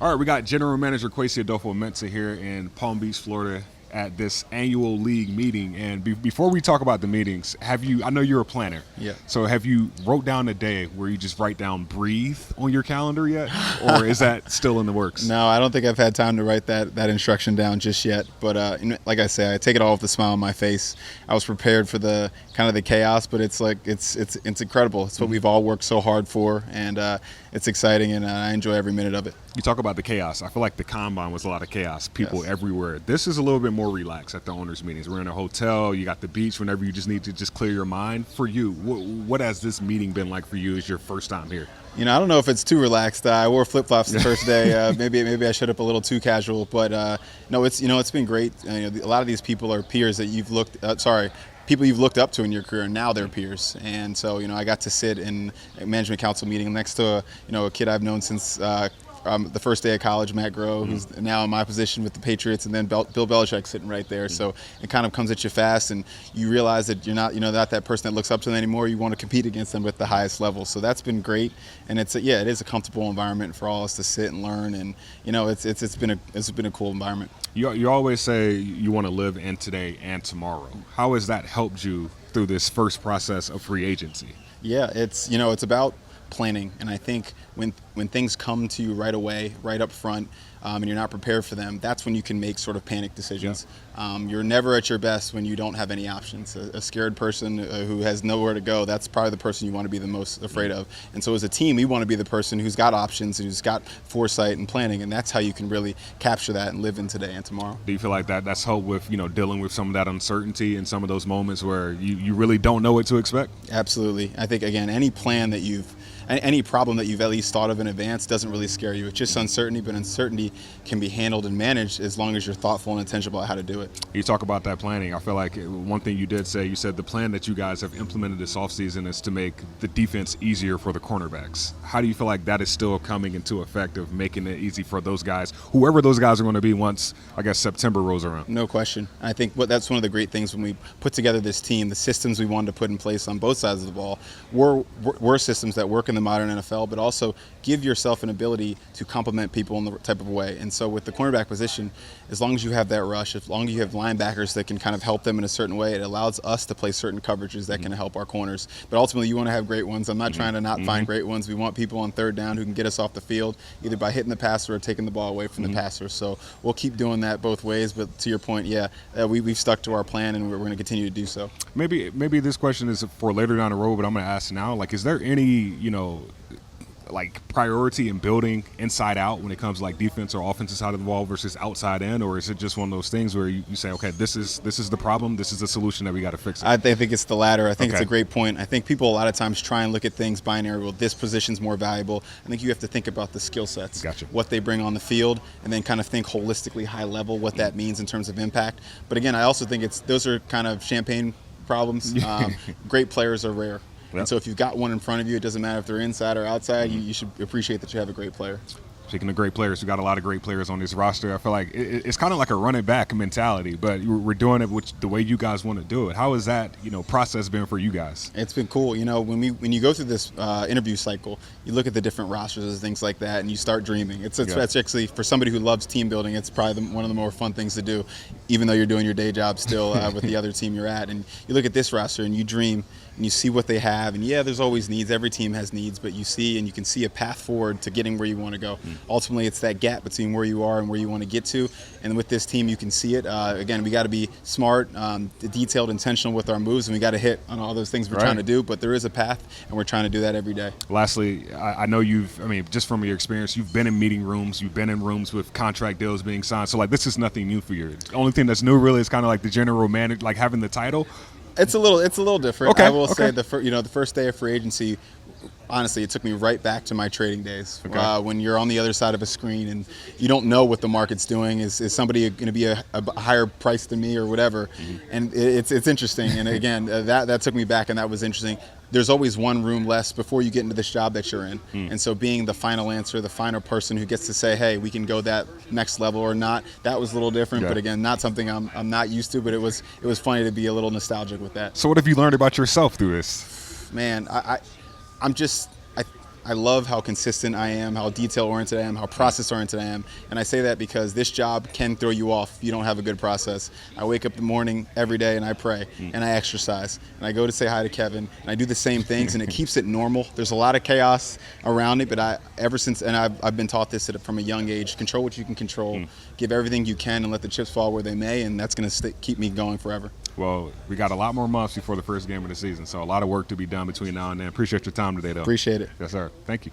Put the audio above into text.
All right, we got General Manager Kwesi Adofo-Mensah here in Palm Beach, Florida, at this annual league meeting. And before we talk about the meetings, I know you're a planner. Yeah. So have you wrote down a day where you just write down breathe on your calendar yet? Or is that still in the works? No, I don't think I've had time to write that instruction down just yet. But like I say, I take it all with a smile on my face. I was prepared for the kind of the chaos, but it's incredible. It's what we've all worked so hard for, and it's exciting, and I enjoy every minute of it. You talk about the chaos. I feel like the combine was a lot of chaos. People everywhere. This is a little bit more relaxed at the owners' meetings. We're in a hotel. You got the beach whenever you just need to just clear your mind. For you, what has this meeting been like for you as your first time here? I don't know if it's too relaxed. I wore flip-flops the first day. Maybe I showed up a little too casual. But no, it's been great. A lot of these people are peers that you've people you've looked up to in your career, and now they're peers. And so, I got to sit in a management council meeting next to a kid I've known since the first day of college, Matt Groh, who's now in my position with the Patriots, and then Bill Belichick sitting right there. So it kind of comes at you fast, and you realize that you're not that person that looks up to them anymore. You want to compete against them at the highest level. So that's been great, and it is a comfortable environment for all of us to sit and learn, and it's been a cool environment. You always say you want to live in today and tomorrow. How has that helped you through this first process of free agency? Yeah, it's about planning, and I think when things come to you right away, right up front, and you're not prepared for them, that's when you can make sort of panic decisions. Yeah. You're never at your best when you don't have any options. A scared person who has nowhere to go, that's probably the person you want to be the most afraid of. And so as a team, we want to be the person who's got options, who's got foresight and planning, and that's how you can really capture that and live in today and tomorrow. Do you feel like that's helped with dealing with some of that uncertainty and some of those moments where you really don't know what to expect? Absolutely. I think, again, any problem that you've at least thought of in advance doesn't really scare you. It's just uncertainty, but uncertainty can be handled and managed as long as you're thoughtful and intentional about how to do it. You talk about that planning. I feel like one thing you did say, you said the plan that you guys have implemented this offseason is to make the defense easier for the cornerbacks. How do you feel like that is still coming into effect of making it easy for those guys, whoever those guys are going to be once, I guess, September rolls around? No question. I think that's one of the great things when we put together this team, the systems we wanted to put in place on both sides of the ball were systems that work in the modern NFL, but also give yourself an ability to complement people in the type of way. And so with the cornerback position, as long as you have that rush, as long as you have linebackers that can kind of help them in a certain way, it allows us to play certain coverages that can help our corners. But ultimately, you want to have great ones. I'm not trying to not find great ones. We want people on third down who can get us off the field, either by hitting the passer or taking the ball away from the passer. So we'll keep doing that both ways. But to your point, we've stuck to our plan, and we're going to continue to do so. Maybe this question is for later down the road, but I'm going to ask now. Like, is there any, priority in building inside out when it comes to defense or offensive side of the ball versus outside in, or is it just one of those things where you say, okay, this is the problem, this is the solution that we got to fix it? I think it's the latter. I think it's a great point. I think people a lot of times try and look at things binary. Well, this position's more valuable. I think you have to think about the skill sets, what they bring on the field, and then kind of think holistically, high level, what that means in terms of impact. But again, I also think those are kind of champagne problems. Great players are rare. Yep. And so if you've got one in front of you, it doesn't matter if they're inside or outside, you should appreciate that you have a great player. Speaking of great players, we got a lot of great players on this roster. I feel like it's kind of like a running back mentality, but we're doing it the way you guys want to do it. How has that process been for you guys? It's been cool. When you go through this interview cycle, you look at the different rosters and things like that, and you start dreaming. That's actually, for somebody who loves team building, it's probably one of the more fun things to do, even though you're doing your day job still with the other team you're at. And you look at this roster and you dream and you see what they have, and there's always needs. Every team has needs, but you can see a path forward to getting where you want to go. Ultimately, it's that gap between where you are and where you want to get to, and with this team, you can see it. Again, we got to be smart, detailed, intentional with our moves, and we got to hit on all those things we're trying to do, but there is a path, and we're trying to do that every day. Lastly, I know just from your experience, you've been in meeting rooms, you've been in rooms with contract deals being signed, so this is nothing new for you. The only thing that's new really is kind of like the general manager, having the title. It's a little different. Okay, I will say the first day of free agency, honestly, it took me right back to my trading days. When you're on the other side of a screen and you don't know what the market's doing, is somebody going to be a higher price than me or whatever? And it's interesting. And again, that took me back, and that was interesting. There's always one room less before you get into this job that you're in. And so being the final answer, the final person who gets to say, hey, we can go that next level or not, that was a little different. But again, not something I'm not used to, but it was funny to be a little nostalgic with that. So what have you learned about yourself through this? Man, I love how consistent I am, how detail-oriented I am, how process-oriented I am. And I say that because this job can throw you off if you don't have a good process. I wake up in the morning every day and I pray and I exercise and I go to say hi to Kevin and I do the same things and it keeps it normal. There's a lot of chaos around it, but I've been taught this from a young age. Control what you can control, give everything you can and let the chips fall where they may, and that's going to keep me going forever. Well, we got a lot more months before the first game of the season, so a lot of work to be done between now and then. Appreciate your time today, though. Appreciate it. Yes, sir. Thank you.